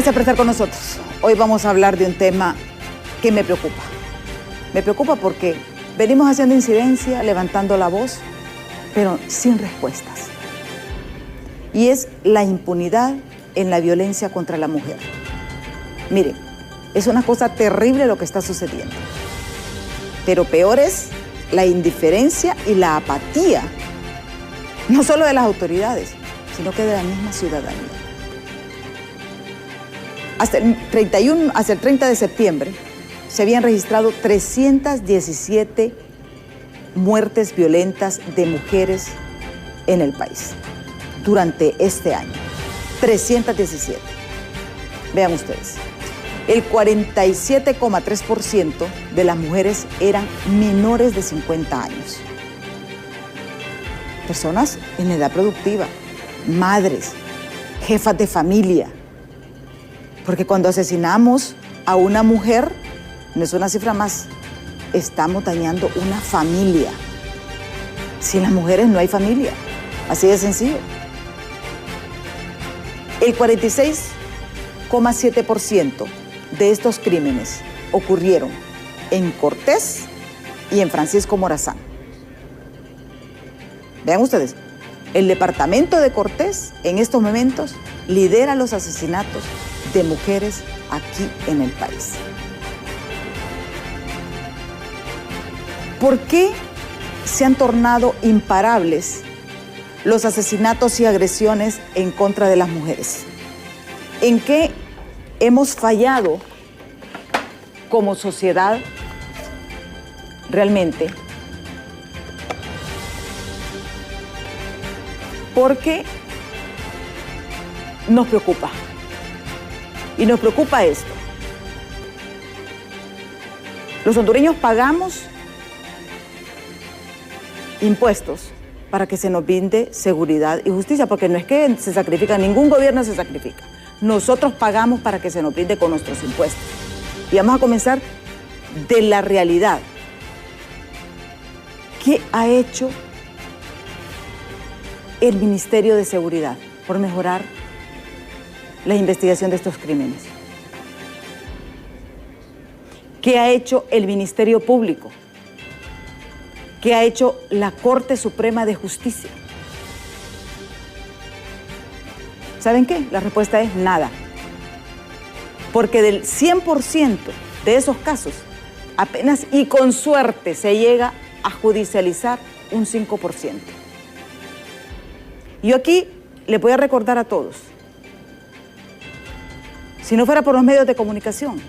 Gracias por estar con nosotros. Hoy vamos a hablar de un tema que me preocupa. Me preocupa porque venimos haciendo incidencia, levantando la voz, pero sin respuestas. Y es la impunidad en la violencia contra la mujer. Miren, es una cosa terrible lo que está sucediendo. Pero peor es la indiferencia y la apatía, no solo de las autoridades, sino que de la misma ciudadanía. Hasta el 30 de septiembre se habían registrado 317 muertes violentas de mujeres en el país durante este año. 317. Vean ustedes. El 47,3% de las mujeres eran menores de 50 años. Personas en edad productiva, madres, jefas de familia. Porque cuando asesinamos a una mujer, no es una cifra más, estamos dañando una familia. Sin las mujeres no hay familia, así de sencillo. El 46,7% de estos crímenes ocurrieron en Cortés y en Francisco Morazán. Vean ustedes, el departamento de Cortés en estos momentos lidera los asesinatos de mujeres aquí en el país. ¿Por qué se han tornado imparables los asesinatos y agresiones en contra de las mujeres? ¿En qué hemos fallado como sociedad realmente? Porque nos preocupa. Y nos preocupa esto. Los hondureños pagamos impuestos para que se nos brinde seguridad y justicia, porque no es que se sacrifica, ningún gobierno se sacrifica. Nosotros pagamos para que se nos brinde con nuestros impuestos. Y vamos a comenzar de la realidad. ¿Qué ha hecho el Ministerio de Seguridad por mejorar la investigación de estos crímenes? ¿Qué ha hecho el Ministerio Público? ¿Qué ha hecho la Corte Suprema de Justicia? ¿Saben qué? La respuesta es nada. Porque del 100% de esos casos, apenas y con suerte se llega a judicializar un 5%. Yo aquí les voy a recordar a todos, si no fuera por los medios de comunicación,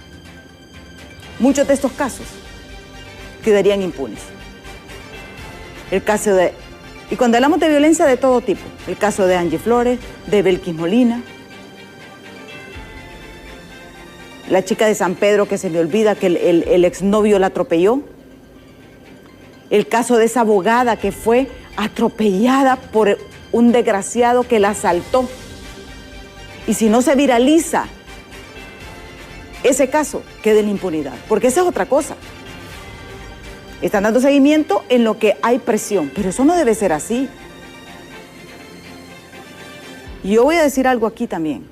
muchos de estos casos quedarían impunes. El caso de, y cuando hablamos de violencia de todo tipo, el caso de Angie Flores, de Belkis Molina, la chica de San Pedro que se me olvida que el exnovio la atropelló, el caso de esa abogada que fue atropellada por un desgraciado que la asaltó. Y si no se viraliza ese caso, queda en la impunidad, porque esa es otra cosa. Están dando seguimiento en lo que hay presión, pero eso no debe ser así. Y yo voy a decir algo aquí también.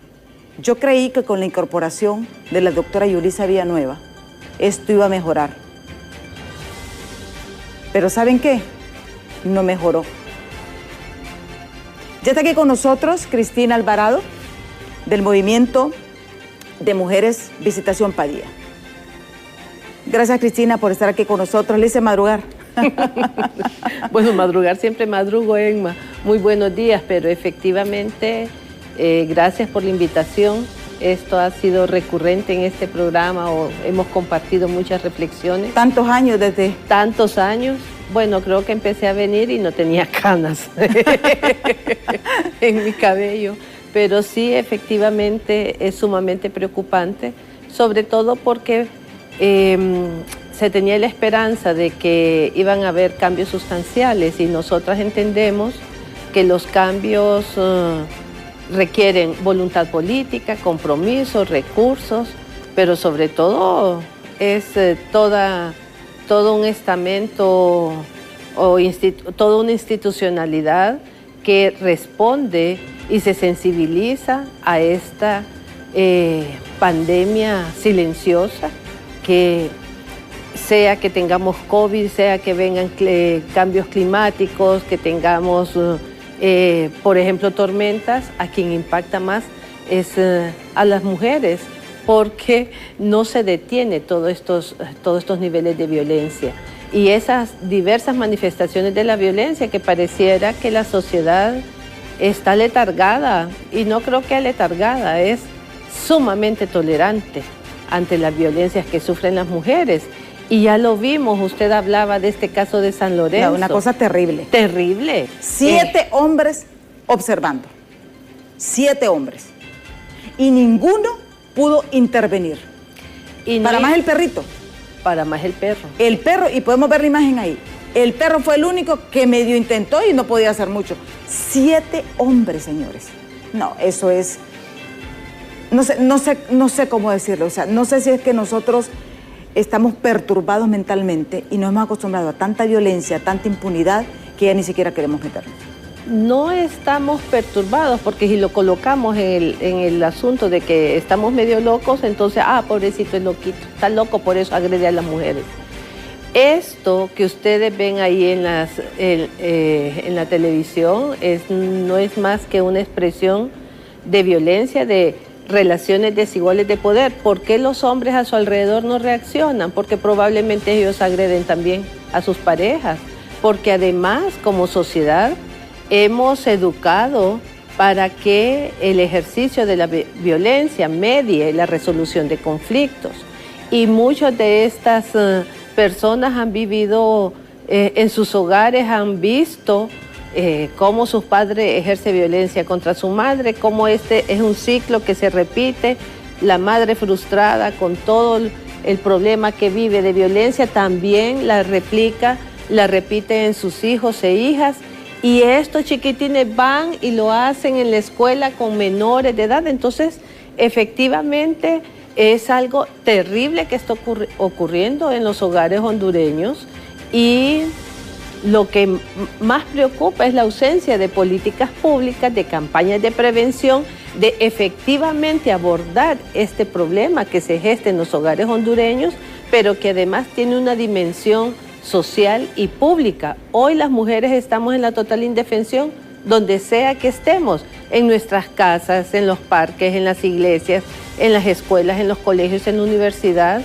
Yo creí que con la incorporación de la doctora Yulisa Villanueva, esto iba a mejorar. Pero ¿saben qué? No mejoró. Ya está aquí con nosotros Cristina Alvarado, del Movimiento de Mujeres Visitación Padilla. Gracias, Cristina, por estar aquí con nosotros. Le hice madrugar. Bueno, madrugar siempre madrugo, Emma. Muy buenos días, pero efectivamente, gracias por la invitación. Esto ha sido recurrente en este programa, hemos compartido muchas reflexiones. ¿Tantos años desde? Tantos años. Bueno, creo que empecé a venir y no tenía canas en mi cabello. Pero sí, efectivamente, es sumamente preocupante, sobre todo porque se tenía la esperanza de que iban a haber cambios sustanciales y nosotras entendemos que los cambios requieren voluntad política, compromiso, recursos, pero sobre todo es todo un estamento o toda una institucionalidad que responde y se sensibiliza a esta pandemia silenciosa, que sea que tengamos COVID, sea que vengan cambios climáticos, que tengamos, por ejemplo, tormentas, a quien impacta más es a las mujeres, porque no se detiene todos estos niveles de violencia. Y esas diversas manifestaciones de la violencia que pareciera que la sociedad está letargada, y no creo que letargada, es sumamente tolerante ante las violencias que sufren las mujeres. Y ya lo vimos, usted hablaba de este caso de San Lorenzo. Una cosa terrible. Terrible. 7 hombres observando. 7 hombres. Y ninguno pudo intervenir. Y no para más el perrito. Para más el perro. El perro, y podemos ver la imagen ahí. El perro fue el único que medio intentó y no podía hacer mucho. 7 hombres, señores. No, eso es... No sé cómo decirlo. O sea, no sé si es que nosotros estamos perturbados mentalmente y nos hemos acostumbrado a tanta violencia, a tanta impunidad, que ya ni siquiera queremos meternos. No estamos perturbados, porque si lo colocamos en el asunto de que estamos medio locos, entonces, pobrecito, es loquito, está loco, por eso agrede a las mujeres. Esto que ustedes ven ahí en la televisión no es más que una expresión de violencia, de relaciones desiguales de poder. ¿Por qué los hombres a su alrededor no reaccionan? Porque probablemente ellos agreden también a sus parejas, porque además, como sociedad, hemos educado para que el ejercicio de la violencia medie la resolución de conflictos. Y muchas de estas personas han vivido en sus hogares, han visto cómo sus padres ejercen violencia contra su madre, cómo este es un ciclo que se repite. La madre frustrada con todo el problema que vive de violencia también la repite en sus hijos e hijas. Y estos chiquitines van y lo hacen en la escuela con menores de edad. Entonces, efectivamente, es algo terrible que está ocurriendo en los hogares hondureños, y lo que más preocupa es la ausencia de políticas públicas, de campañas de prevención, de efectivamente abordar este problema que se gesta en los hogares hondureños, pero que además tiene una dimensión social y pública. Hoy las mujeres estamos en la total indefensión donde sea que estemos, en nuestras casas, en los parques, en las iglesias, en las escuelas, en los colegios, en la universidad,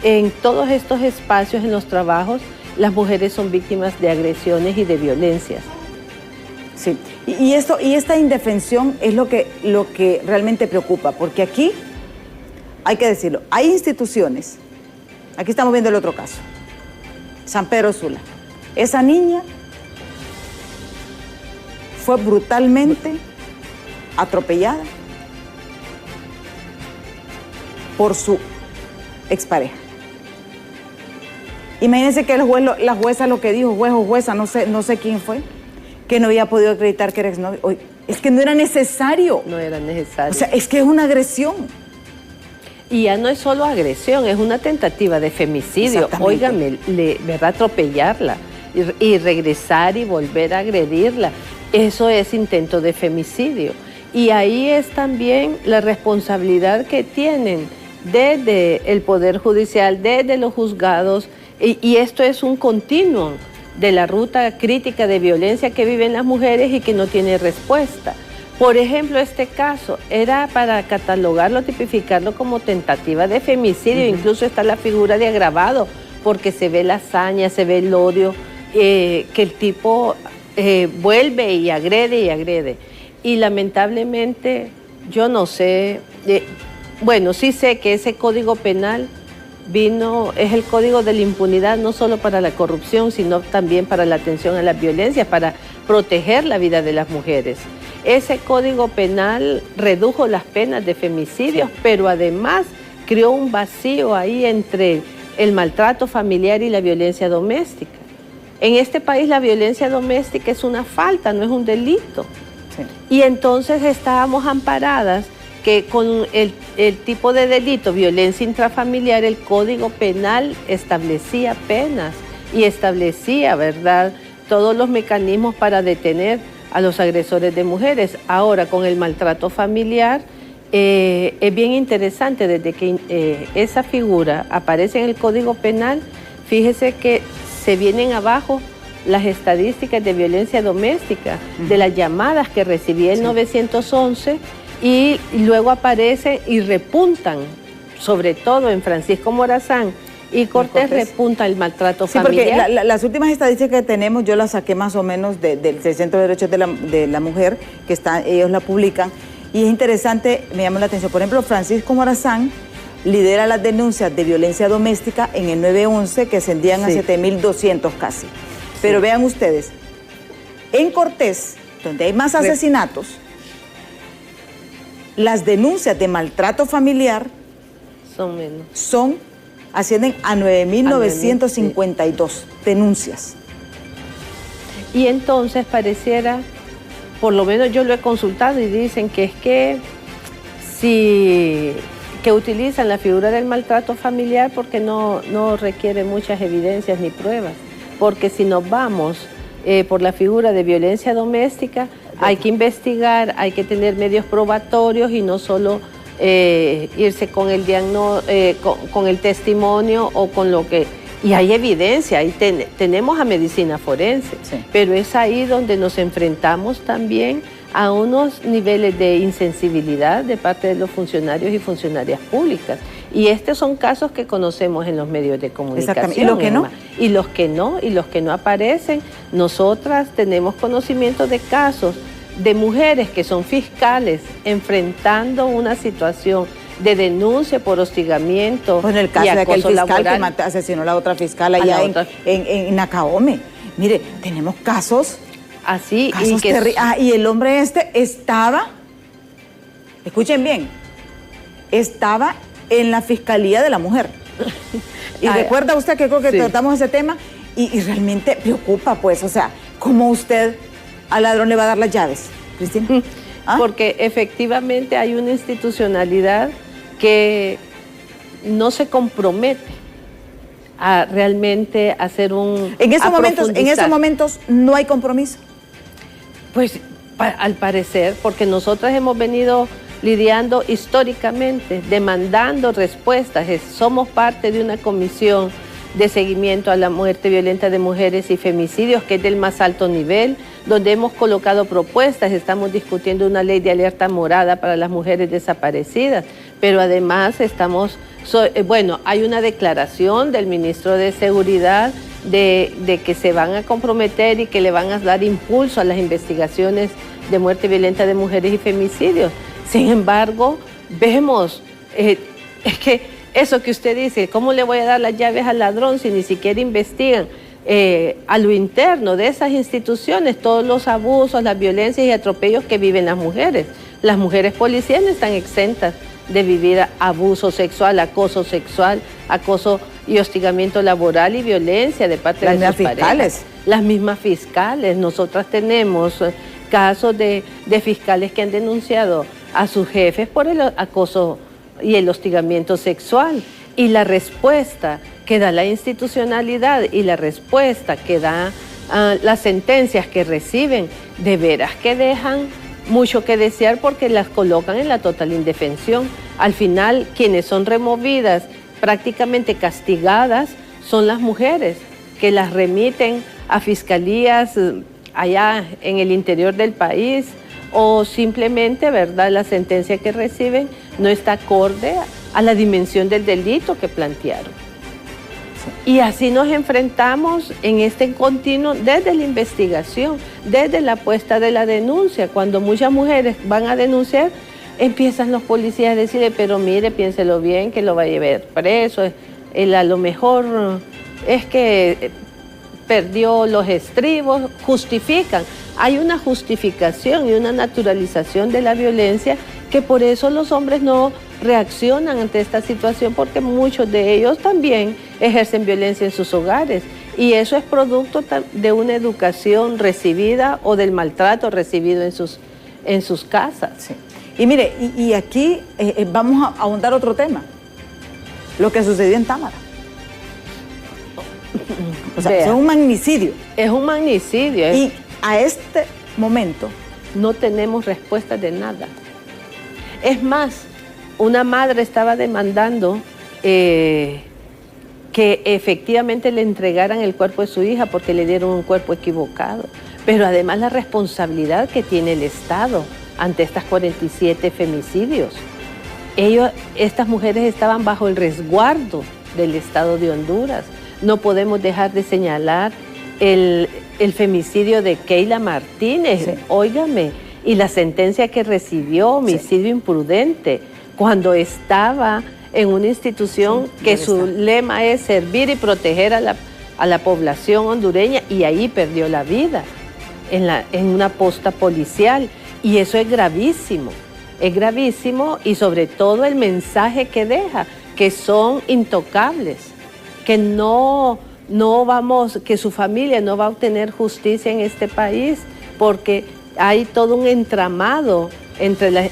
en todos estos espacios, en los trabajos. Las mujeres son víctimas de agresiones y de violencias. Sí, y esta indefensión es lo que realmente preocupa, porque aquí, hay que decirlo, hay instituciones, aquí estamos viendo el otro caso, San Pedro Sula. Esa niña fue brutalmente atropellada por su expareja. Imagínense que la jueza lo que dijo, juez o jueza, no sé quién fue, que no había podido acreditar que era exnovio. Es que no era necesario. No era necesario. O sea, es que es una agresión. Y ya no es solo agresión, es una tentativa de femicidio. Óigame, ¿verdad? Atropellarla y regresar y volver a agredirla. Eso es intento de femicidio. Y ahí es también la responsabilidad que tienen desde el Poder Judicial, desde los juzgados, y esto es un continuum de la ruta crítica de violencia que viven las mujeres y que no tiene respuesta. Por ejemplo, este caso era para catalogarlo, tipificarlo como tentativa de femicidio. Incluso está la figura de agravado, porque se ve la hazaña, se ve el odio, que el tipo vuelve y agrede. Y lamentablemente, yo no sé, bueno, sí sé que ese código penal es el código de la impunidad, no solo para la corrupción, sino también para la atención a las violencias, para proteger la vida de las mujeres. Ese código penal redujo las penas de femicidios, pero además creó un vacío ahí entre el maltrato familiar y la violencia doméstica. En este país la violencia doméstica es una falta, no es un delito. Sí. Y entonces estábamos amparadas que con el tipo de delito, violencia intrafamiliar, el Código Penal establecía penas y establecía, ¿verdad?, todos los mecanismos para detener a los agresores de mujeres. Ahora, con el maltrato familiar, es bien interesante, desde que esa figura aparece en el Código Penal, fíjese que se vienen abajo las estadísticas de violencia doméstica, de las llamadas que recibía el 911, y luego aparecen y repuntan, sobre todo en Francisco Morazán y Cortés, repunta el maltrato familiar. Porque las últimas estadísticas que tenemos, yo las saqué más o menos del Centro de Derechos de la Mujer, que ellos la publican, y es interesante, me llama la atención. Por ejemplo, Francisco Morazán lidera las denuncias de violencia doméstica en el 911, que ascendían a 7.200 casi. Pero vean ustedes, en Cortés, donde hay más asesinatos, las denuncias de maltrato familiar son menos. Ascienden a 9.952 denuncias. Y entonces pareciera, por lo menos yo lo he consultado y dicen que es que que utilizan la figura del maltrato familiar porque no requiere muchas evidencias ni pruebas. Porque si nos vamos por la figura de violencia doméstica, hay que investigar, hay que tener medios probatorios y no solo irse con el con el testimonio o con lo que... Y hay evidencia, ahí tenemos a medicina forense, pero es ahí donde nos enfrentamos también a unos niveles de insensibilidad de parte de los funcionarios y funcionarias públicas. Y estos son casos que conocemos en los medios de comunicación. ¿Y los que no? Y los que no aparecen. Nosotras tenemos conocimiento de casos de mujeres que son fiscales enfrentando una situación de denuncia por hostigamiento. Pues en el caso de aquel fiscal que asesinó a la otra fiscal allá en Nacaome. Mire, tenemos casos así. Y el hombre estaba, escuchen bien, estaba en la Fiscalía de la Mujer. Y recuerda usted que creo que tratamos ese tema y realmente preocupa, pues, o sea, ¿cómo usted al ladrón le va a dar las llaves, Cristina? Porque efectivamente hay una institucionalidad que no se compromete a realmente hacer En esos momentos no hay compromiso. Pues al parecer, porque nosotras hemos venido lidiando históricamente, demandando respuestas. Somos parte de una comisión de seguimiento a la muerte violenta de mujeres y femicidios, que es del más alto nivel, donde hemos colocado propuestas. Estamos discutiendo una ley de alerta morada para las mujeres desaparecidas, pero además hay una declaración del ministro de Seguridad de que se van a comprometer y que le van a dar impulso a las investigaciones de muerte violenta de mujeres y femicidios. Sin embargo, vemos, es que eso que usted dice, ¿cómo le voy a dar las llaves al ladrón si ni siquiera investigan a lo interno de esas instituciones todos los abusos, las violencias y atropellos que viven las mujeres? Las mujeres policías no están exentas de vivir abuso sexual, acoso y hostigamiento laboral y violencia de parte de sus parejas. Las mismas fiscales. Nosotras tenemos casos de fiscales que han denunciado a sus jefes por el acoso y el hostigamiento sexual. Y la respuesta que da la institucionalidad y la respuesta que da las sentencias que reciben, de veras que dejan mucho que desear porque las colocan en la total indefensión. Al final, quienes son removidas, prácticamente castigadas, son las mujeres, que las remiten a fiscalías allá en el interior del país, o simplemente, ¿verdad?, la sentencia que reciben no está acorde a la dimensión del delito que plantearon. Y así nos enfrentamos en este continuo desde la investigación, desde la puesta de la denuncia. Cuando muchas mujeres van a denunciar, empiezan los policías a decirle, pero mire, piénselo bien, que lo va a llevar preso, a lo mejor es que perdió los estribos, justifican. Hay una justificación y una naturalización de la violencia, que por eso los hombres no reaccionan ante esta situación, porque muchos de ellos también ejercen violencia en sus hogares, y eso es producto de una educación recibida o del maltrato recibido en sus casas. Sí. Y mire, y aquí vamos a ahondar otro tema, lo que sucedió en Támara. O sea, es un magnicidio. Es un magnicidio. Y a este momento no tenemos respuesta de nada. Es más, una madre estaba demandando que efectivamente le entregaran el cuerpo de su hija porque le dieron un cuerpo equivocado. Pero además la responsabilidad que tiene el Estado ante estas 47 femicidios. Estas mujeres estaban bajo el resguardo del Estado de Honduras. No podemos dejar de señalar el femicidio de Keila Martínez, sí. Óigame, y la sentencia que recibió, homicidio imprudente, cuando estaba en una institución que su lema es servir y proteger a la población hondureña, y ahí perdió la vida en una posta policial. Y eso es gravísimo y sobre todo el mensaje que deja, que son intocables, que que su familia no va a obtener justicia en este país porque hay todo un entramado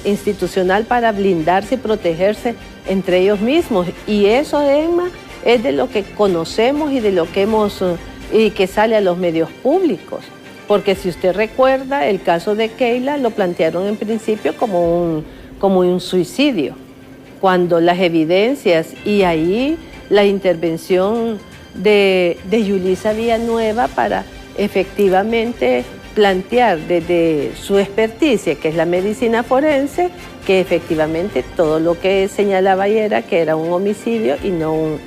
institucional para blindarse y protegerse entre ellos mismos. Y eso, Emma, es de lo que conocemos y de lo que y que sale a los medios públicos. Porque si usted recuerda, el caso de Keila lo plantearon en principio como un suicidio, cuando las evidencias y ahí la intervención de Yulisa Villanueva para efectivamente plantear desde su experticia, que es la medicina forense, que efectivamente todo lo que señalaba ahí era que era un homicidio y no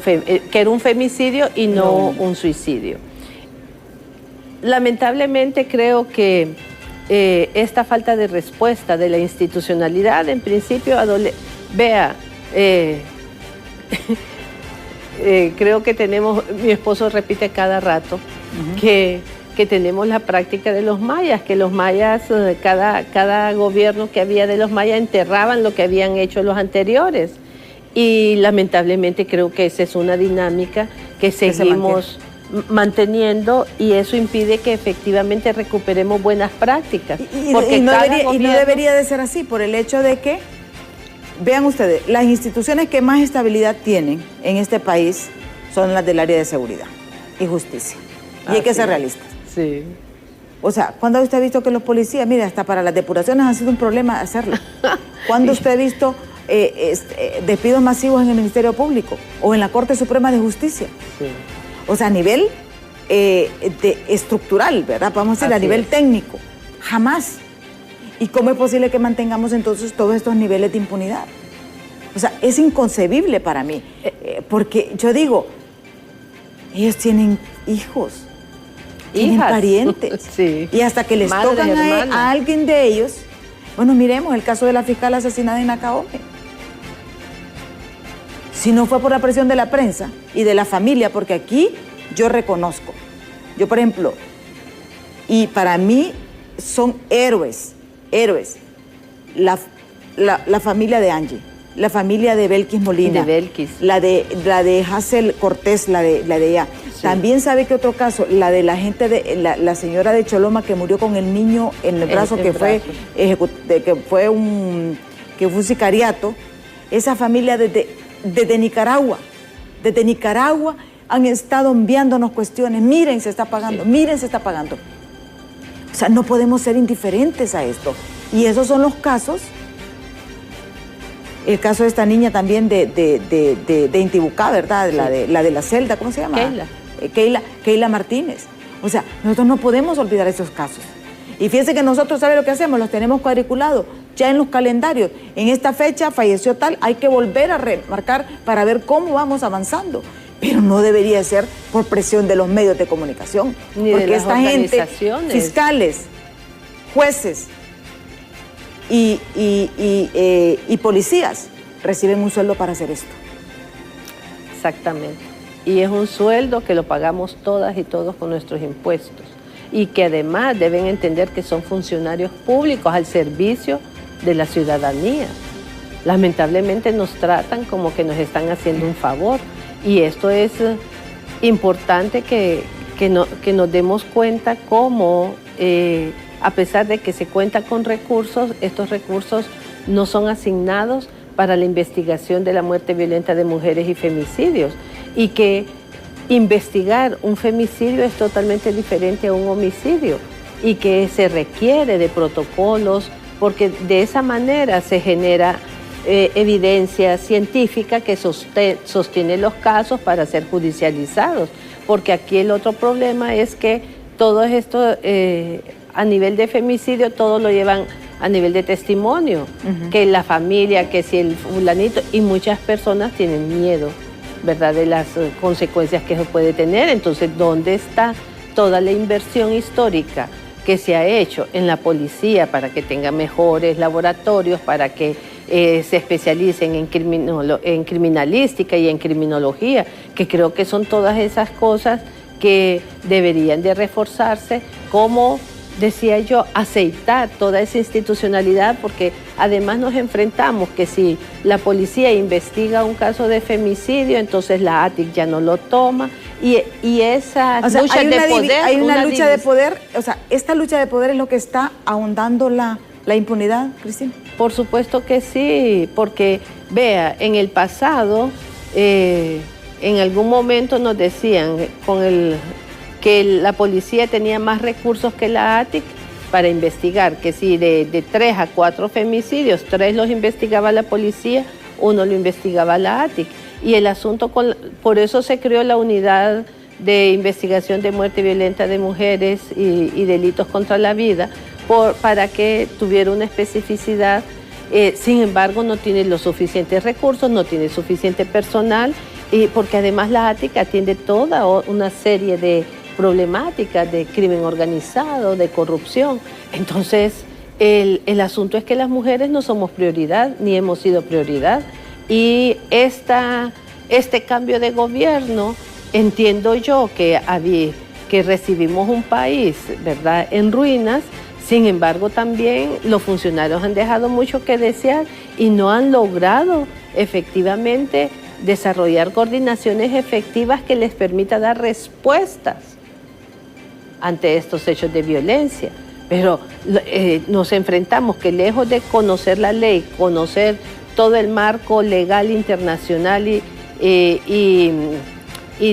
que era un femicidio y no un suicidio. Lamentablemente creo que esta falta de respuesta de la institucionalidad, en principio, creo que mi esposo repite cada rato que tenemos la práctica de los mayas, que los mayas, cada gobierno que había de los mayas enterraban lo que habían hecho los anteriores. Y lamentablemente creo que esa es una dinámica que seguimos manteniendo, y eso impide que efectivamente recuperemos buenas prácticas. Y no debería de ser así, por el hecho de que, vean ustedes, las instituciones que más estabilidad tienen en este país son las del área de seguridad y justicia. Y hay que ser realistas. Sí. O sea, ¿cuándo usted ha visto que los policías, mire, hasta para las depuraciones ha sido un problema hacerlo? ¿Cuándo usted ha visto despidos masivos en el Ministerio Público o en la Corte Suprema de Justicia? Sí. O sea, a nivel estructural, ¿verdad? Vamos a decir, a nivel técnico. Jamás. ¿Y cómo es posible que mantengamos entonces todos estos niveles de impunidad? O sea, es inconcebible para mí. Porque yo digo, ellos tienen hijos, tienen parientes. Sí. Y hasta que les tocan a alguien de ellos, bueno, miremos el caso de la fiscal asesinada en Nacaome. Si no fue por la presión de la prensa y de la familia, porque aquí yo reconozco, yo por ejemplo, y para mí son héroes, la familia de Angie, la familia de Belkis Molina, la de Hazel Cortés, la de ella. Sí. También sabe que otro caso, la de la gente la señora de Choloma que murió con el niño en el brazo, que fue un sicariato. Esa familia desde Nicaragua han estado enviándonos cuestiones. Miren, se está pagando, miren, se está pagando. O sea, no podemos ser indiferentes a esto. Y esos son los casos. El caso de esta niña también de Intibucá, ¿verdad? Sí. La de la celda, ¿cómo se llama? Keila Martínez. O sea, nosotros no podemos olvidar esos casos. Y fíjense que nosotros, ¿sabe lo que hacemos? Los tenemos cuadriculados ya en los calendarios. En esta fecha falleció tal, hay que volver a remarcar para ver cómo vamos avanzando. Pero no debería ser por presión de los medios de comunicación. Ni porque de las esta gente, fiscales, jueces y policías, reciben un sueldo para hacer esto. Exactamente. Y es un sueldo que lo pagamos todas y todos con nuestros impuestos. Y que además deben entender que son funcionarios públicos al servicio de la ciudadanía. Lamentablemente nos tratan como que nos están haciendo un favor. Y esto es importante que nos demos cuenta cómo, a pesar de que se cuenta con recursos, estos recursos no son asignados para la investigación de la muerte violenta de mujeres y femicidios. Y que investigar un femicidio es totalmente diferente a un homicidio y que se requiere de protocolos porque de esa manera se genera evidencia científica que sostiene los casos para ser judicializados, porque aquí el otro problema es que todo esto a nivel de femicidio todo lo llevan a nivel de testimonio, que la familia, que si el fulanito, y muchas personas tienen miedo, ¿verdad?, de las consecuencias que eso puede tener. Entonces, ¿dónde está toda la inversión histórica que se ha hecho en la policía para que tenga mejores laboratorios, para que se especialicen en criminalística y en criminología, que creo que son todas esas cosas que deberían de reforzarse, como decía yo, aceitar toda esa institucionalidad, porque además nos enfrentamos que si la policía investiga un caso de femicidio, entonces la ATIC ya no lo toma, y esa lucha de poder... Hay una lucha de poder, o sea, esta lucha de poder es lo que está ahondando la impunidad, Cristina. Por supuesto que sí, porque vea, en el pasado, en algún momento nos decían que la policía tenía más recursos que la ATIC para investigar, que si de 3 a 4 femicidios, 3 los investigaba la policía, 1 lo investigaba la ATIC. Y el asunto, por eso se creó la unidad de investigación de muerte violenta de mujeres y delitos contra la vida, para que tuviera una especificidad. Sin embargo, no tiene los suficientes recursos, no tiene suficiente personal, porque además la ATIC atiende toda una serie de problemáticas de crimen organizado, de corrupción. Entonces, el asunto es que las mujeres no somos prioridad, ni hemos sido prioridad. Y este cambio de gobierno, entiendo yo que recibimos un país, ¿verdad?, en ruinas. Sin embargo, también los funcionarios han dejado mucho que desear y no han logrado efectivamente desarrollar coordinaciones efectivas que les permita dar respuestas ante estos hechos de violencia. Pero nos enfrentamos que lejos de conocer la ley, conocer todo el marco legal internacional y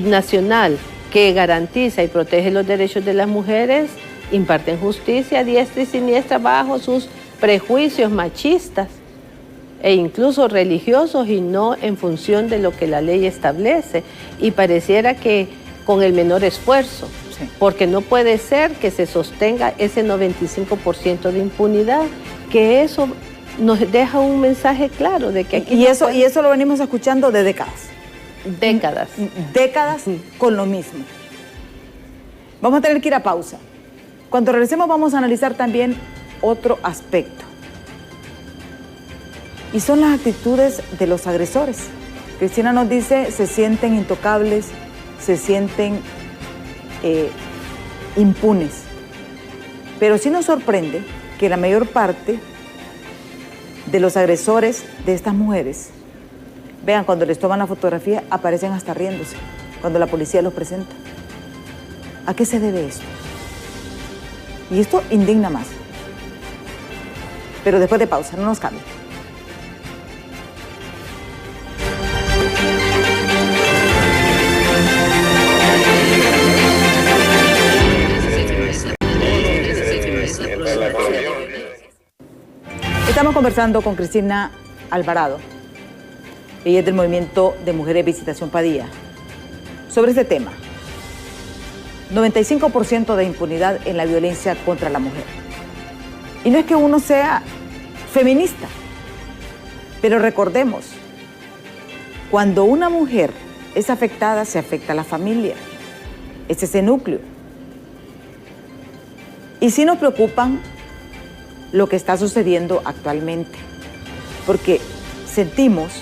nacional que garantiza y protege los derechos de las mujeres, imparten justicia a diestra y siniestra bajo sus prejuicios machistas e incluso religiosos, y no en función de lo que la ley establece. Y pareciera que con el menor esfuerzo, sí, porque no puede ser que se sostenga ese 95% de impunidad, que eso nos deja un mensaje claro de que aquí... Y eso lo venimos escuchando de décadas. Décadas. Décadas con lo mismo. Vamos a tener que ir a pausa. Cuando regresemos vamos a analizar también otro aspecto. Y son las actitudes de los agresores. Cristina nos dice, se sienten intocables, se sienten impunes. Pero sí nos sorprende que la mayor parte de los agresores de estas mujeres, vean, cuando les toman la fotografía, aparecen hasta riéndose, cuando la policía los presenta. ¿A qué se debe esto? Y esto indigna más. Pero después de pausa, no nos cambien. Estamos conversando con Cristina Alvarado. Ella es del Movimiento de Mujeres Visitación Padilla. Sobre este tema, 95% de impunidad en la violencia contra la mujer. Y no es que uno sea feminista, pero recordemos, cuando una mujer es afectada, se afecta a la familia. Es ese núcleo. Y sí nos preocupan lo que está sucediendo actualmente, porque sentimos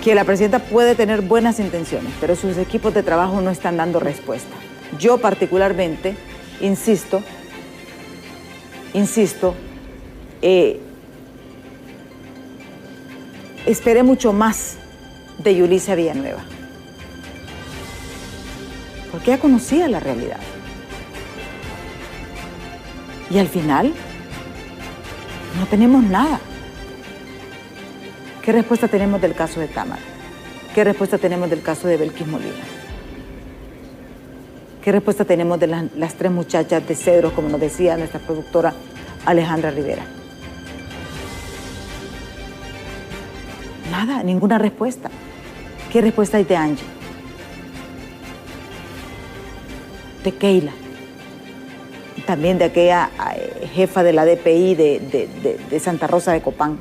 que la presidenta puede tener buenas intenciones, pero sus equipos de trabajo no están dando respuesta. Yo particularmente, insisto, esperé mucho más de Yulisa Villanueva, porque ella conocía la realidad. Y al final, no tenemos nada. ¿Qué respuesta tenemos del caso de Támara? ¿Qué respuesta tenemos del caso de Belkis Molina? ¿Qué respuesta tenemos de las 3 muchachas de Cedros, como nos decía nuestra productora Alejandra Rivera? Nada, ninguna respuesta. ¿Qué respuesta hay de Angie? De Keila. También de aquella jefa de la DPI de Santa Rosa de Copán.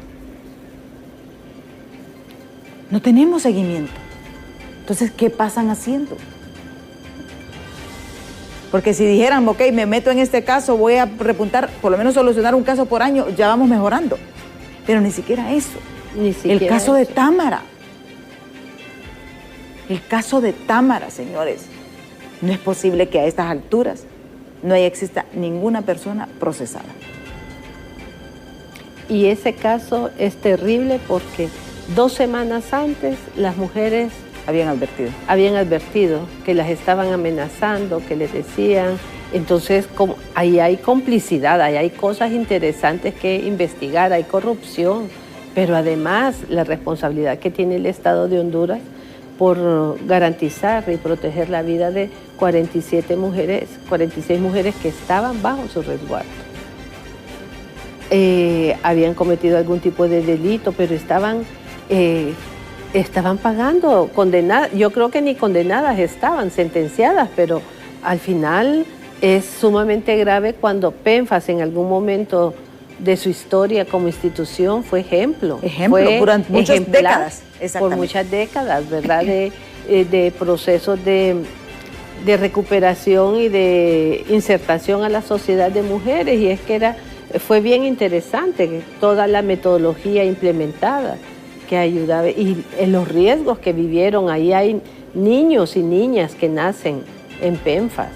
No tenemos seguimiento. Entonces, ¿qué pasan haciendo? Porque si dijeran, ok, me meto en este caso, voy a repuntar, por lo menos solucionar un caso por año, ya vamos mejorando. Pero ni siquiera eso. Ni siquiera el caso eso. de Támara. El caso de Támara, señores. No es posible que a estas alturas no exista ninguna persona procesada. Y ese caso es terrible porque 2 semanas antes las mujeres habían advertido que las estaban amenazando, que les decían. Entonces, ahí hay complicidad, ahí hay cosas interesantes que investigar, hay corrupción, pero además la responsabilidad que tiene el Estado de Honduras por garantizar y proteger la vida de 46 mujeres que estaban bajo su resguardo. Habían cometido algún tipo de delito, pero estaban pagando, condenadas. Yo creo que ni condenadas estaban, sentenciadas, pero al final es sumamente grave cuando PENFAS en algún momento de su historia como institución fue ejemplo. Fue durante muchas décadas. Por muchas décadas, ¿verdad? De procesos de recuperación y de insertación a la sociedad de mujeres. Y es que fue bien interesante toda la metodología implementada que ayudaba y los riesgos que vivieron. Ahí hay niños y niñas que nacen en PENFAS.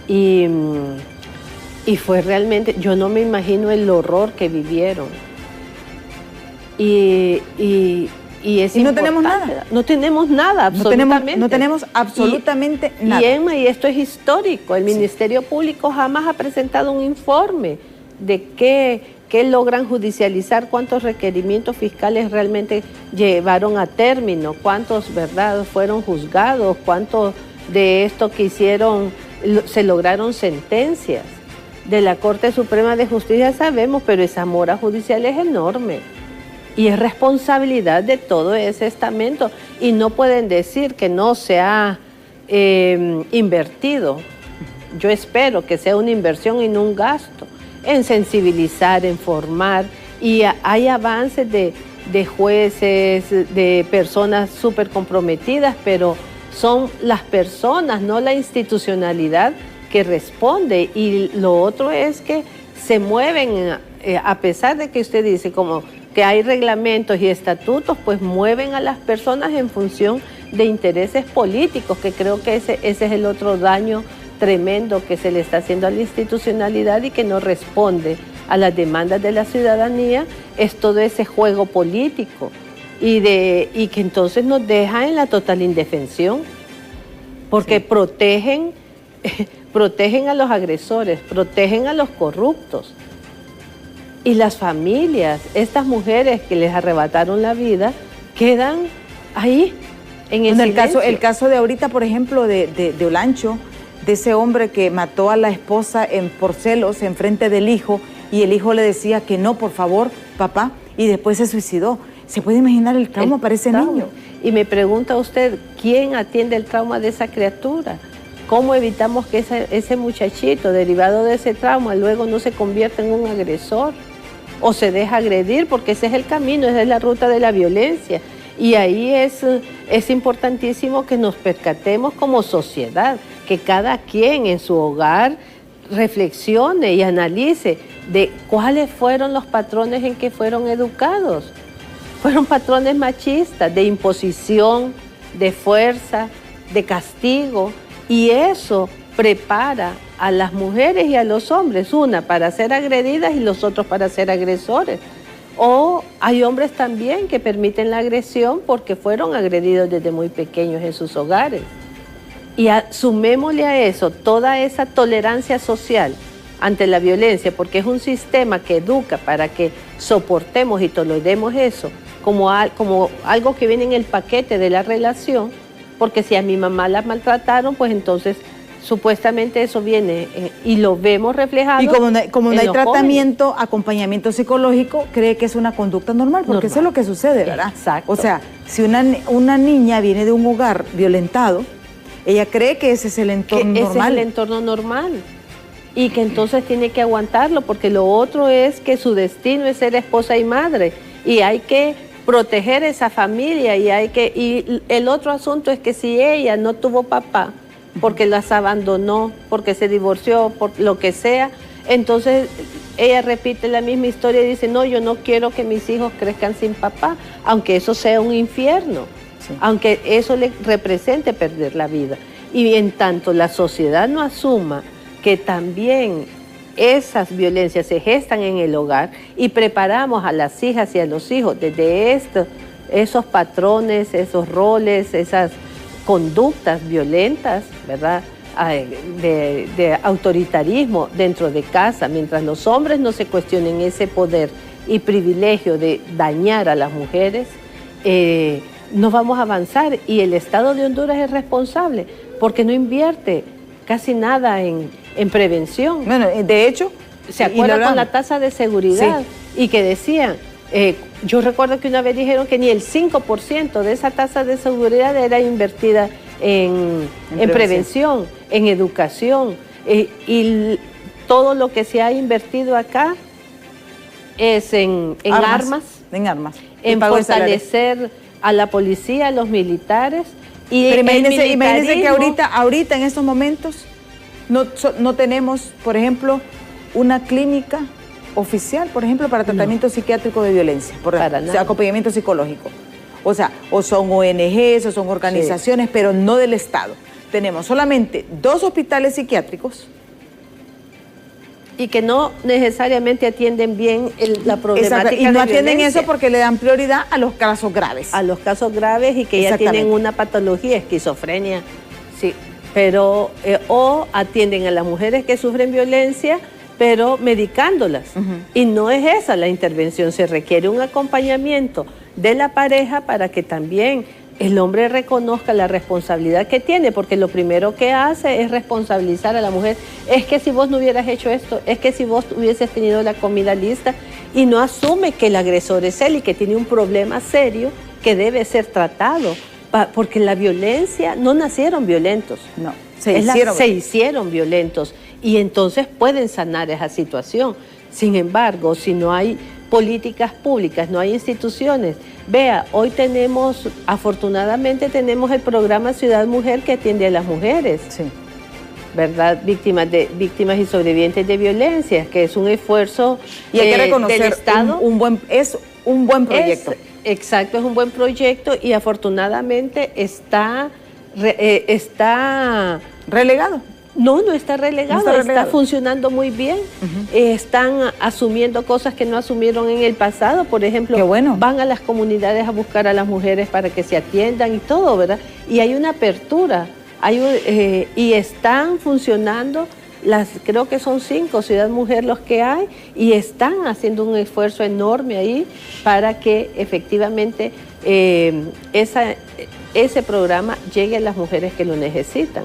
Sí. Y fue realmente, yo no me imagino el horror que vivieron. Y no tenemos nada. No tenemos nada, absolutamente. No tenemos absolutamente nada. Y Emma, y esto es histórico, el Ministerio Público jamás ha presentado un informe de qué logran judicializar, cuántos requerimientos fiscales realmente llevaron a término, cuántos, ¿verdad?, fueron juzgados, cuántos de esto que hicieron se lograron sentencias. De la Corte Suprema de Justicia sabemos, pero esa mora judicial es enorme. Y es responsabilidad de todo ese estamento. Y no pueden decir que no se ha invertido. Yo espero que sea una inversión y no un gasto. En sensibilizar, en formar. Y hay avances de jueces, de personas súper comprometidas, pero son las personas, no la institucionalidad que responde. Y lo otro es que se mueven, a pesar de que usted dice como que hay reglamentos y estatutos, pues mueven a las personas en función de intereses políticos, que creo que ese es el otro daño tremendo que se le está haciendo a la institucionalidad y que no responde a las demandas de la ciudadanía, es todo ese juego político y que entonces nos deja en la total indefensión, porque sí, protegen a los agresores, protegen a los corruptos. Y las familias, estas mujeres que les arrebataron la vida, quedan ahí, en el silencio. El caso de ahorita, por ejemplo, de Olancho, de ese hombre que mató a la esposa por celos en frente del hijo, y el hijo le decía que no, por favor, papá, y después se suicidó. ¿Se puede imaginar el trauma para ese niño? Y me pregunta usted, ¿quién atiende el trauma de esa criatura? ¿Cómo evitamos que ese muchachito, derivado de ese trauma, luego no se convierta en un agresor? O se deja agredir, porque ese es el camino, esa es la ruta de la violencia. Y ahí es importantísimo que nos percatemos como sociedad, que cada quien en su hogar reflexione y analice de cuáles fueron los patrones en que fueron educados. Fueron patrones machistas, de imposición, de fuerza, de castigo, y eso prepara a las mujeres y a los hombres, una para ser agredidas y los otros para ser agresores. O hay hombres también que permiten la agresión porque fueron agredidos desde muy pequeños en sus hogares. Y sumémosle a eso toda esa tolerancia social ante la violencia, porque es un sistema que educa para que soportemos y toleremos eso como algo que viene en el paquete de la relación. porque si a mi mamá la maltrataron, pues entonces supuestamente eso viene y lo vemos reflejado. Y como no hay tratamiento, acompañamiento psicológico, cree que es una conducta normal, porque eso es lo que sucede, ¿verdad? Exacto. O sea, si una niña viene de un hogar violentado, ella cree que ese es el entorno normal. Ese es el entorno normal. Y que entonces tiene que aguantarlo, porque lo otro es que su destino es ser esposa y madre. Y hay que proteger esa familia y el otro asunto es que si ella no tuvo papá, porque las abandonó, porque se divorció, por lo que sea, entonces ella repite la misma historia y dice, no, yo no quiero que mis hijos crezcan sin papá, aunque eso sea un infierno, sí, aunque eso le represente perder la vida. Y en tanto la sociedad no asuma que también esas violencias se gestan en el hogar y preparamos a las hijas y a los hijos desde esos patrones, esos roles, esas conductas violentas, ¿verdad?, de autoritarismo dentro de casa, mientras los hombres no se cuestionen ese poder y privilegio de dañar a las mujeres, no vamos a avanzar. Y el Estado de Honduras es responsable porque no invierte casi nada en prevención. Bueno, de hecho, ¿se acuerdan con la tasa de seguridad? Sí. Y que decían, yo recuerdo que una vez dijeron que ni el 5% de esa tasa de seguridad era invertida en prevención, en educación, y todo lo que se ha invertido acá es en armas, en fortalecer a la policía, a los militares. Pero imagínense que ahorita en estos momentos no tenemos, por ejemplo, una clínica oficial, por ejemplo, para tratamiento psiquiátrico de violencia, o sea, acompañamiento psicológico. O sea, o son ONGs o son organizaciones, sí, pero no del Estado. Tenemos solamente 2 hospitales psiquiátricos. Y que no necesariamente atienden bien la problemática. Exacto. Y no atienden eso porque le dan prioridad a los casos graves. A los casos graves y que ya tienen una patología, esquizofrenia, sí. Pero, o atienden a las mujeres que sufren violencia, pero medicándolas. Y no es esa la intervención, se requiere un acompañamiento de la pareja para que también el hombre reconozca la responsabilidad que tiene, porque lo primero que hace es responsabilizar a la mujer. Es que si vos no hubieras hecho esto, es que si vos hubieses tenido la comida lista, y no asume que el agresor es él y que tiene un problema serio que debe ser tratado, porque la violencia, no nacieron violentos, no, se hicieron violentos, y entonces pueden sanar esa situación. Sin embargo, si no hay políticas públicas, no hay instituciones. Vea, hoy tenemos, afortunadamente tenemos el programa Ciudad Mujer que atiende a las mujeres, sí, ¿verdad? Víctimas y sobrevivientes de violencia, que es un esfuerzo y hay que reconocer del Estado. Es un buen proyecto. Exacto, es un buen proyecto y afortunadamente está relegado. No está relegado, está funcionando muy bien. Están asumiendo cosas que no asumieron en el pasado. Por ejemplo, van a las comunidades a buscar a las mujeres para que se atiendan y todo, ¿verdad? Y hay una apertura, y están funcionando, creo que son 5 Ciudad Mujer los que hay, y están haciendo un esfuerzo enorme ahí para que efectivamente ese programa llegue a las mujeres que lo necesitan.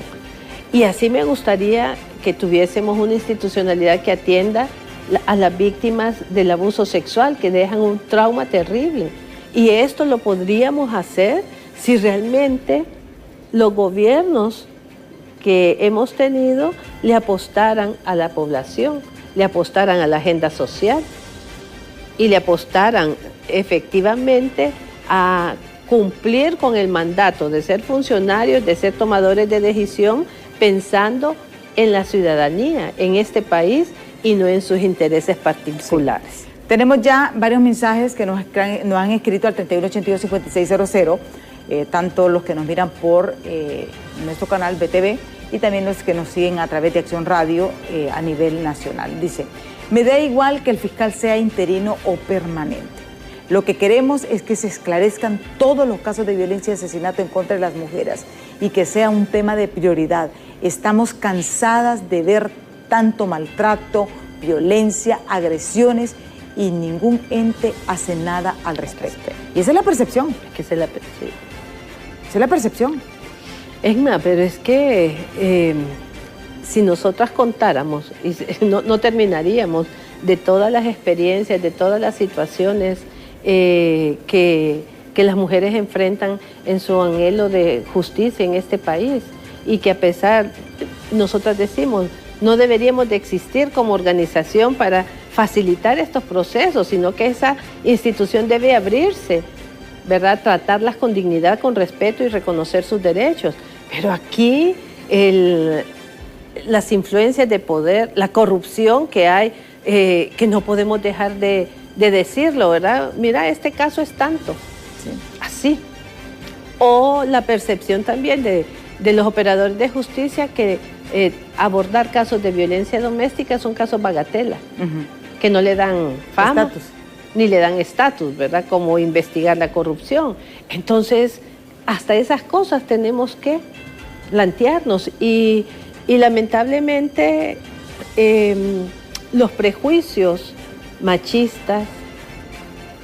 Y así me gustaría que tuviésemos una institucionalidad que atienda a las víctimas del abuso sexual, que dejan un trauma terrible. Y esto lo podríamos hacer si realmente los gobiernos que hemos tenido le apostaran a la población, le apostaran a la agenda social y le apostaran efectivamente a cumplir con el mandato de ser funcionarios, de ser tomadores de decisión, pensando en la ciudadanía, en este país y no en sus intereses particulares. Sí. Tenemos ya varios mensajes que nos han escrito al 3182-5600, tanto los que nos miran por nuestro canal BTV y también los que nos siguen a través de Acción Radio a nivel nacional. Dice, me da igual que el fiscal sea interino o permanente. Lo que queremos es que se esclarezcan todos los casos de violencia y asesinato en contra de las mujeres y que sea un tema de prioridad. Estamos cansadas de ver tanto maltrato, violencia, agresiones y ningún ente hace nada al respecto. Y esa es la percepción. Esa es la percepción. Egma, pero es que si nosotras contáramos, y no terminaríamos de todas las experiencias, de todas las situaciones que las mujeres enfrentan en su anhelo de justicia en este país, y que a pesar, nosotras decimos, no deberíamos de existir como organización para facilitar estos procesos, sino que esa institución debe abrirse, ¿verdad? Tratarlas con dignidad, con respeto y reconocer sus derechos. Pero aquí las influencias de poder, la corrupción que hay, que no podemos dejar de decirlo, ¿verdad? Mira, este caso es tanto, sí. Así. O la percepción también de los operadores de justicia que abordar casos de violencia doméstica son casos bagatela, que no le dan fama, ni le dan estatus, ¿verdad? Como investigar la corrupción. Entonces, hasta esas cosas tenemos que plantearnos y lamentablemente los prejuicios machistas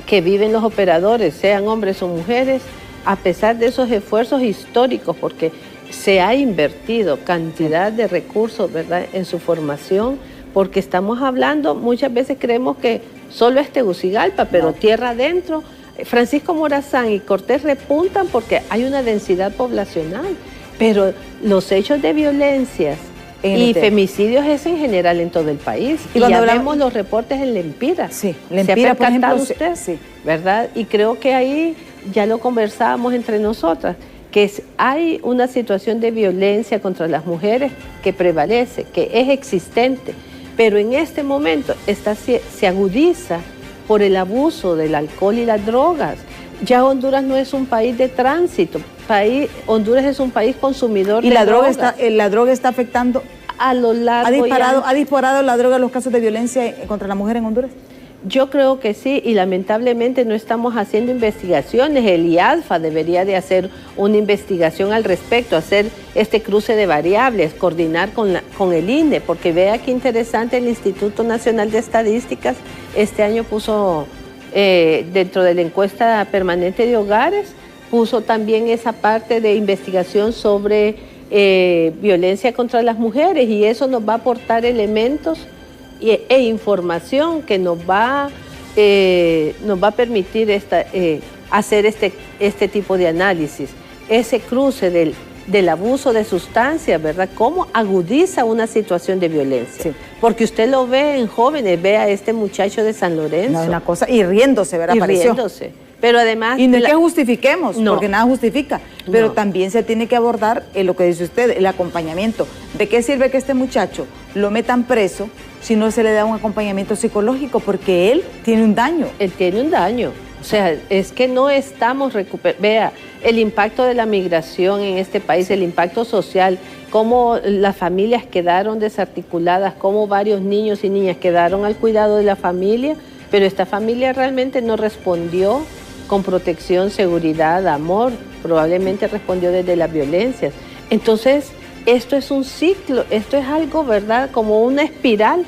que viven los operadores, sean hombres o mujeres, a pesar de esos esfuerzos históricos, porque se ha invertido cantidad de recursos, ¿verdad?, en su formación, porque estamos hablando, muchas veces creemos que solo es Tegucigalpa, pero tierra adentro, Francisco Morazán y Cortés repuntan porque hay una densidad poblacional, pero los hechos de violencias y femicidios es en general en todo el país. Y ya vemos los reportes en Lempira. Sí, Lempira, por ejemplo, usted, sí, ¿verdad? Y creo que ahí ya lo conversábamos entre nosotras, que hay una situación de violencia contra las mujeres que prevalece, que es existente, pero en este momento se agudiza por el abuso del alcohol y las drogas. Ya Honduras no es un país de tránsito, Honduras es un país consumidor de drogas. ¿Y la droga está afectando? A lo largo ¿Ha disparado la droga los casos de violencia contra la mujer en Honduras? Yo creo que sí, y lamentablemente no estamos haciendo investigaciones. El IADFA debería de hacer una investigación al respecto, hacer este cruce de variables, coordinar con el INE, porque vea qué interesante, el Instituto Nacional de Estadísticas este año puso, dentro de la encuesta permanente de hogares, puso también esa parte de investigación sobre violencia contra las mujeres, y eso nos va a aportar elementos e información que nos va a permitir hacer este tipo de análisis, ese cruce del abuso de sustancias, ¿verdad? Cómo agudiza una situación de violencia. Sí. Porque usted lo ve en jóvenes, ve a este muchacho de San Lorenzo. No, una cosa, y riéndose, ¿verdad? Y riéndose. Pero además... Y no es que justifiquemos, porque nada justifica, pero también se tiene que abordar lo que dice usted, el acompañamiento. ¿De qué sirve que este muchacho lo metan preso si no se le da un acompañamiento psicológico? Porque él tiene un daño. Él tiene un daño. O sea, es que no estamos recuperando. Vea, el impacto de la migración en este país, el impacto social, cómo las familias quedaron desarticuladas, cómo varios niños y niñas quedaron al cuidado de la familia, pero esta familia realmente no respondió con protección, seguridad, amor, probablemente respondió desde las violencias. Entonces, esto es un ciclo, esto es algo, ¿verdad?, como una espiral,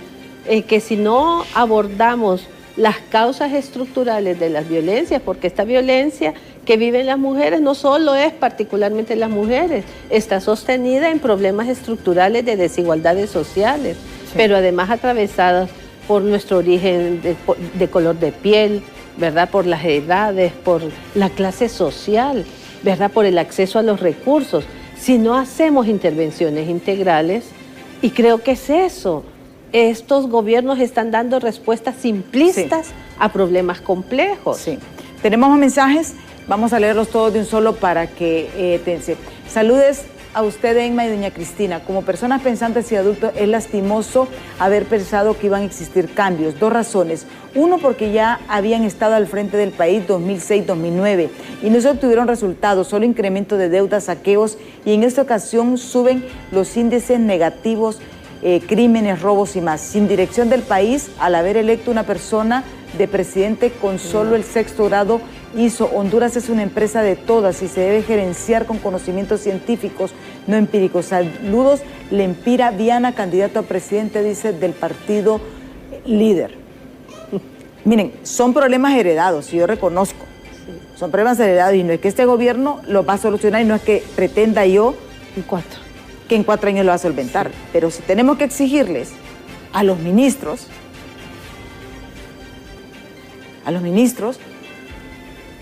que si no abordamos las causas estructurales de las violencias, porque esta violencia que viven las mujeres no solo es particularmente las mujeres, está sostenida en problemas estructurales de desigualdades sociales, pero además atravesadas por nuestro origen de color de piel, ¿verdad?, por las edades, por la clase social, ¿verdad?, por el acceso a los recursos. Si no hacemos intervenciones integrales, y creo que es eso, estos gobiernos están dando respuestas simplistas a problemas complejos. Sí. Tenemos más mensajes, vamos a leerlos todos de un solo para que saludes a usted, Egma, y doña Cristina. Como personas pensantes y adultos, es lastimoso haber pensado que iban a existir cambios. Dos razones. Uno, porque ya habían estado al frente del país 2006-2009 y no se obtuvieron resultados, solo incremento de deudas, saqueos, y en esta ocasión suben los índices negativos, crímenes, robos y más. Sin dirección del país, al haber electo una persona de presidente con solo el 6º grado ISO, Honduras es una empresa de todas y se debe gerenciar con conocimientos científicos, no empíricos. Saludos, Lempira Viana, candidato a presidente, dice, del partido líder. Miren, son problemas heredados, yo reconozco. Son problemas heredados y no es que este gobierno los va a solucionar y no es que pretenda yo En 4. Que en 4 años lo va a solventar. Sí. Pero si tenemos que exigirles a los ministros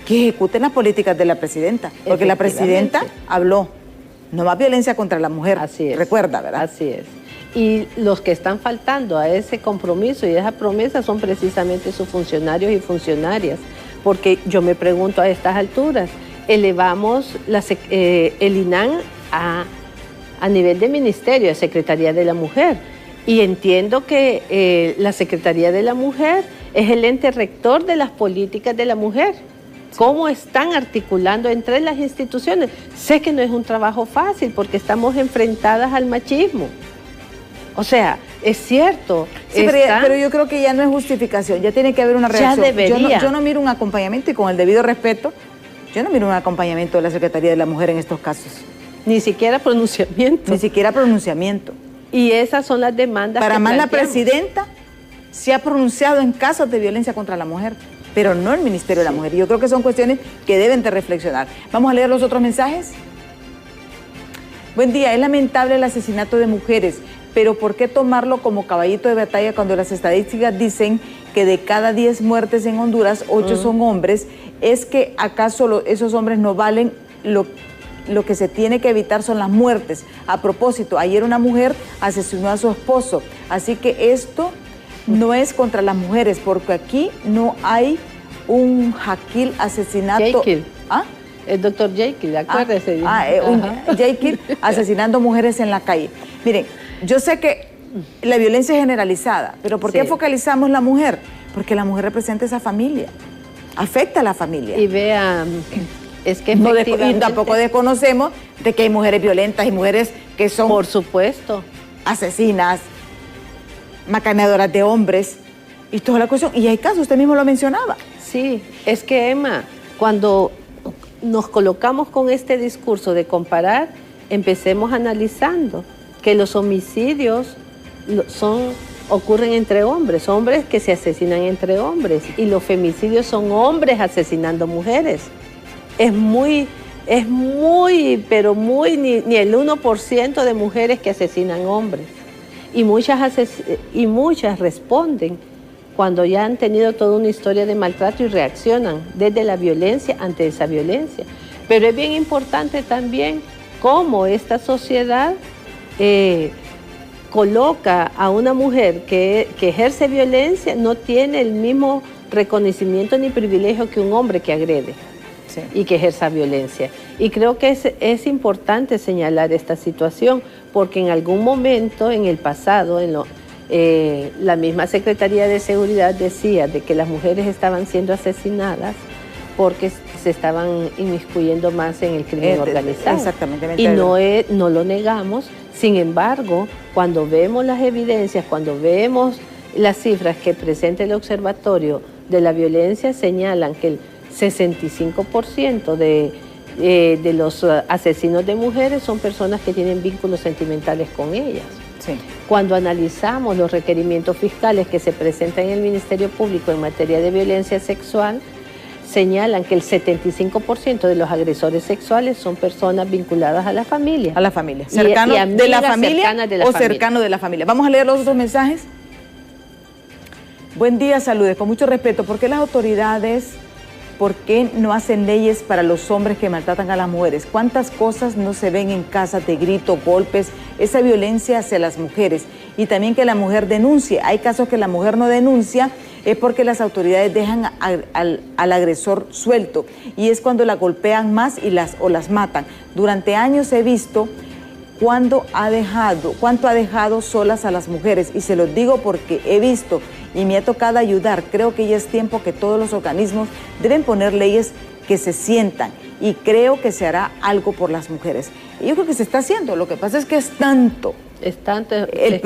que ejecuten las políticas de la presidenta. Porque la presidenta habló, no más violencia contra la mujer. Así es. Recuerda, ¿verdad? Así es. Y los que están faltando a ese compromiso y a esa promesa son precisamente sus funcionarios y funcionarias. Porque yo me pregunto a estas alturas, elevamos el INAN a nivel de ministerio, a Secretaría de la Mujer. Y entiendo que la Secretaría de la Mujer es el ente rector de las políticas de la mujer. ¿Cómo están articulando entre las instituciones? Sé que no es un trabajo fácil porque estamos enfrentadas al machismo. O sea, es cierto. Sí, pero yo creo que ya no es justificación, ya tiene que haber una reacción. Ya debería. Yo no miro un acompañamiento y con el debido respeto, yo no miro un acompañamiento de la Secretaría de la Mujer en estos casos. Ni siquiera pronunciamiento. Ni siquiera pronunciamiento. Y esas son las demandas Para que más planteamos. La presidenta se ha pronunciado en casos de violencia contra la mujer, pero no el Ministerio de la Mujer. Yo creo que son cuestiones que deben de reflexionar. Vamos a leer los otros mensajes. Buen día, es lamentable el asesinato de mujeres, pero ¿por qué tomarlo como caballito de batalla cuando las estadísticas dicen que de cada 10 muertes en Honduras, 8 son hombres? ¿Es que acaso esos hombres no valen? Lo que se tiene que evitar son las muertes. A propósito, ayer una mujer asesinó a su esposo, así que esto no es contra las mujeres, porque aquí no hay un Jaquil asesinato. Jekyll. ¿Ah? El doctor Jekyll, acuérdese. Un Jekyll asesinando mujeres en la calle. Miren, yo sé que la violencia es generalizada, pero ¿por qué focalizamos la mujer? Porque la mujer representa esa familia, afecta a la familia. Y vean, es que y tampoco desconocemos de que hay mujeres violentas y mujeres que son... Por supuesto. Asesinas, macaneadoras de hombres y toda la cuestión. Y hay casos, usted mismo lo mencionaba. Sí, es que Emma, cuando nos colocamos con este discurso de comparar, empecemos analizando que los homicidios ocurren entre hombres que se asesinan entre hombres, y los femicidios son hombres asesinando mujeres. Pero ni el 1% de mujeres que asesinan hombres. Y muchas responden cuando ya han tenido toda una historia de maltrato y reaccionan desde la violencia ante esa violencia. Pero es bien importante también cómo esta sociedad coloca a una mujer que ejerce violencia, no tiene el mismo reconocimiento ni privilegio que un hombre que agrede. Sí. Y que ejerza violencia. Y creo que es importante señalar esta situación, porque en algún momento, en el pasado, la misma Secretaría de Seguridad decía de que las mujeres estaban siendo asesinadas porque se estaban inmiscuyendo más en el crimen organizado. Exactamente. Y no lo negamos. Sin embargo, cuando vemos las evidencias, cuando vemos las cifras que presenta el Observatorio de la Violencia, señalan que el 65% de los asesinos de mujeres son personas que tienen vínculos sentimentales con ellas. Sí. Cuando analizamos los requerimientos fiscales que se presentan en el Ministerio Público en materia de violencia sexual, señalan que el 75% de los agresores sexuales son personas vinculadas a la familia. A la familia. Cercano de la familia o cercano de la familia. Vamos a leer los otros mensajes. Buen día, saludes. Con mucho respeto, ¿por qué las autoridades... ¿Por qué no hacen leyes para los hombres que maltratan a las mujeres? ¿Cuántas cosas no se ven en casa de gritos, golpes, esa violencia hacia las mujeres? Y también que la mujer denuncie. Hay casos que la mujer no denuncia, es porque las autoridades dejan al agresor suelto. Y es cuando la golpean más o las matan. Durante años he visto cuánto ha dejado solas a las mujeres. Y se los digo porque he visto y me ha tocado ayudar. Creo que ya es tiempo que todos los organismos deben poner leyes que se sientan, y creo que se hará algo por las mujeres. Y yo creo que se está haciendo. Lo que pasa es que es tanto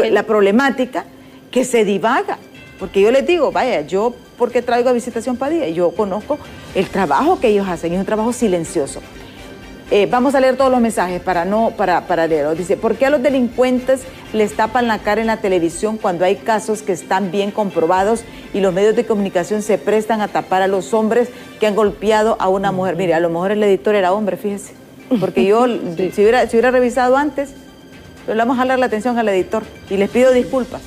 la problemática que se divaga. Porque yo les digo, vaya, yo porque traigo a Visitación Padilla, yo conozco el trabajo que ellos hacen, es un trabajo silencioso. Vamos a leer todos los mensajes para leerlos. Dice, ¿por qué a los delincuentes les tapan la cara en la televisión cuando hay casos que están bien comprobados y los medios de comunicación se prestan a tapar a los hombres que han golpeado a una mujer? Mire, a lo mejor el editor era hombre, fíjese. porque yo, sí, si hubiera revisado antes, pero le vamos a jalar la atención al editor y les pido disculpas.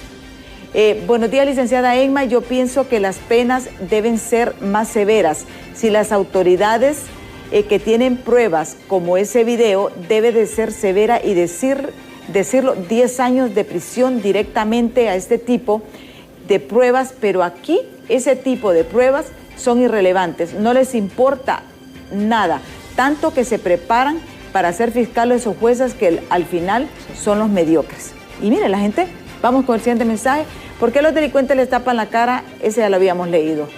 Buenos días, licenciada Emma. Yo pienso que las penas deben ser más severas. Si las autoridades que tienen pruebas como ese video, debe de ser severa y decirlo, 10 años de prisión directamente a este tipo de pruebas, pero aquí ese tipo de pruebas son irrelevantes, no les importa nada, tanto que se preparan para ser fiscales o jueces que al final son los mediocres. Y mire, la gente, vamos con el siguiente mensaje. ¿Por qué los delincuentes les tapan la cara? Ese ya lo habíamos leído.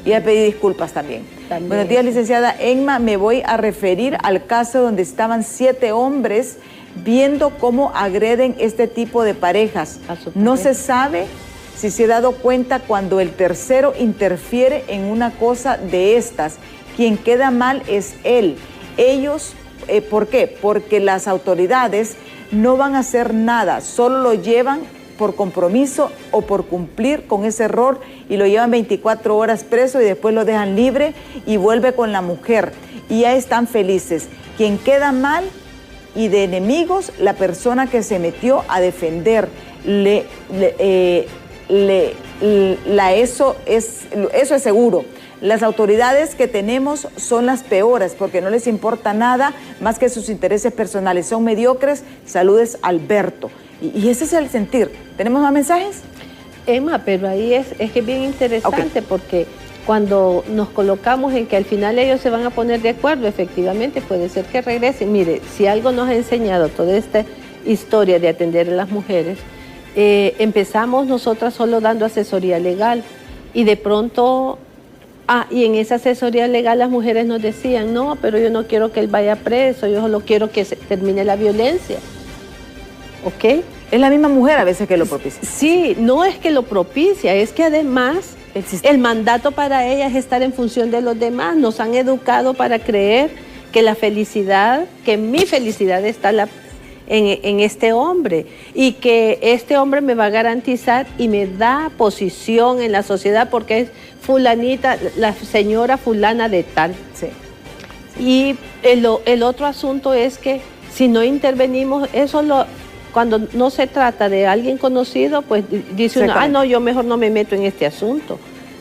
Y ya pedí disculpas también. Buenos días, licenciada Emma. Me voy a referir al caso donde estaban 7 hombres viendo cómo agreden este tipo de parejas. No se sabe si se ha dado cuenta cuando el tercero interfiere en una cosa de estas. Quien queda mal es él. Ellos, ¿por qué? Porque las autoridades no van a hacer nada, solo lo llevan por compromiso o por cumplir con ese error y lo llevan 24 horas preso y después lo dejan libre y vuelve con la mujer y ya están felices. Quien queda mal y de enemigos, la persona que se metió a defender, eso es seguro. Las autoridades que tenemos son las peores porque no les importa nada más que sus intereses personales. Son mediocres. Saludes, Alberto. Y ese es el sentir. ¿Tenemos más mensajes? Emma, pero ahí es que es bien interesante, porque cuando nos colocamos en que al final ellos se van a poner de acuerdo, efectivamente puede ser que regresen. Mire, si algo nos ha enseñado toda esta historia de atender a las mujeres, empezamos nosotras solo dando asesoría legal y de pronto... y en esa asesoría legal las mujeres nos decían, no, pero yo no quiero que él vaya preso, yo solo quiero que se termine la violencia. ¿Ok? Es la misma mujer a veces que lo propicia. Sí, no es que lo propicia, es que además el mandato para ella es estar en función de los demás. Nos han educado para creer que la felicidad, que mi felicidad está en este hombre y que este hombre me va a garantizar y me da posición en la sociedad porque es fulanita, la señora fulana de tal. Sí. Y el otro asunto es que si no intervenimos, cuando no se trata de alguien conocido, pues dice uno, no, yo mejor no me meto en este asunto.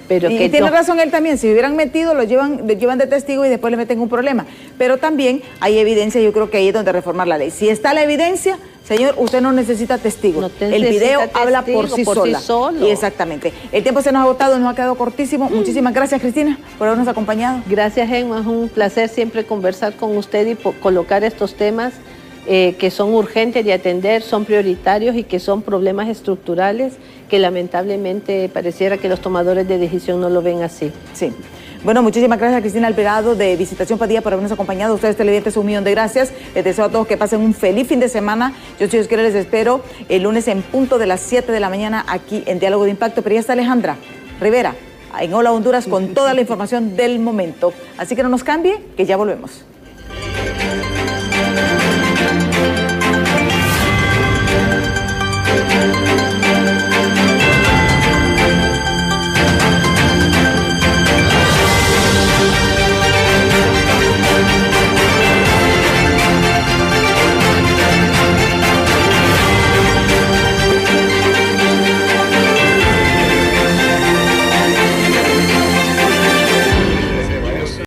Pero y tiene razón él también, si hubieran metido, lo llevan de testigo y después le meten un problema. Pero también hay evidencia, yo creo que ahí es donde reformar la ley. Si está la evidencia, señor, usted no necesita testigos. El video habla por sí solo. Y exactamente. El tiempo se nos ha agotado, nos ha quedado cortísimo. Muchísimas gracias, Cristina, por habernos acompañado. Gracias, Emma. Es un placer siempre conversar con usted y colocar estos temas que son urgentes de atender, son prioritarios y que son problemas estructurales que lamentablemente pareciera que los tomadores de decisión no lo ven así. Sí. Bueno, muchísimas gracias a Cristina Alvarado de Visitación Padilla por habernos acompañado. Ustedes televidentes, 1 millón de gracias. Les deseo a todos que pasen un feliz fin de semana. Yo, si Dios quiere, les espero el lunes en punto de las 7 de la mañana aquí en Diálogo de Impacto. Pero ya está Alejandra Rivera en Hola Honduras con toda la información del momento. Así que no nos cambie, que ya volvemos.